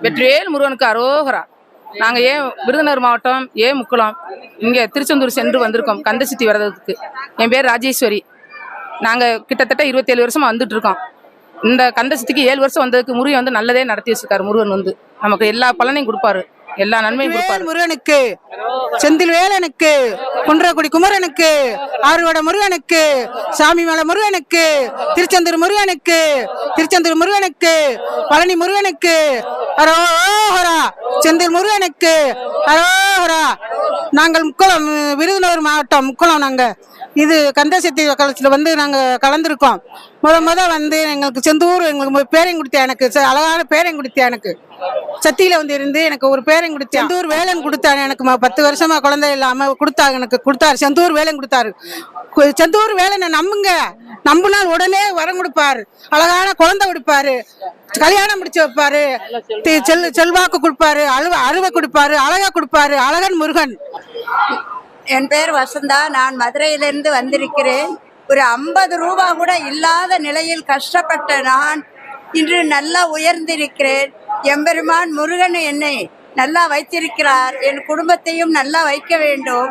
வெற்றிவேல் முருகனுக்கு அரோகரா. நாங்கள் விருதுநகர் மாவட்டம் முக்குளம் இங்கே திருச்செந்தூர் சென்று வந்திருக்கோம் கந்தசஷ்டி விரதத்துக்கு. என் பேர் ராஜேஸ்வரி. நாங்கள் கிட்டத்தட்ட 27 வருஷமா வந்துட்டு இருக்கோம். இந்த கந்தசஷ்டிக்கு 7 வருஷம் வந்ததுக்கு முருகன் வந்து நல்லதே நடத்தி வச்சிருக்காரு. முருகன் வந்து நமக்கு எல்லா பலனையும் கொடுப்பாரு, எல்லா நன்மையும் கொடுப்பாரு. முருகனுக்கு, செந்தில் வேலனுக்கு, குன்றக்குடி குமரனுக்கு, ஆறுவட முருகனுக்கு, சாமிமலை முருகனுக்கு, திருச்செந்தூர் முருகனுக்கு, திருச்செந்தூர் முருகனுக்கு, பழனி முருகனுக்கு அரோகரா, செந்தில் முருகனுக்கு அரோகரா. நாங்கள் முக்குளம், விருதுநகர் மாவட்டம் முக்குளம். நாங்கள் இது கந்தசஷ்டி கலத்தில் வந்து நாங்கள் கலந்துருக்கோம். முத வந்து எங்களுக்கு செந்தூர் எங்களுக்கு பேரையும் கொடுத்தேன். எனக்கு அழகான பேரையும் கொடுத்தேன். எனக்கு சத்தியில வந்து இருந்து எனக்கு ஒரு பேரையும் கொடுத்தேன். செந்தூர் வேலன் கொடுத்தாரு. எனக்கு 10 வருஷமா குழந்தை இல்லாம கொடுத்தாங்க. எனக்கு கொடுத்தாரு, செந்தூர் வேலன் கொடுத்தாரு. செந்தூர் வேலனை நம்புங்க, நம்பினால் உடனே வரம் கொடுப்பாரு, அழகான குழந்தை கொடுப்பாரு, கல்யாணம் முடிச்சு வைப்பாரு, செல்வாக்கு கொடுப்பாரு, அருவை கொடுப்பாரு, அழகா கொடுப்பாரு. அழகன் முருகன். என் பேர் வசந்தா. நான் மதுரையிலிருந்து வந்திருக்கிறேன். ஒரு 50 ரூபா கூட இல்லாத நிலையில் கஷ்டப்பட்ட நான் இன்று நல்லா உயர்ந்திருக்கிறேன். எம்பெருமான் முருகன் என்னை நல்லா வைத்திருக்கிறார். என் குடும்பத்தையும் நல்லா வைக்க வேண்டும்.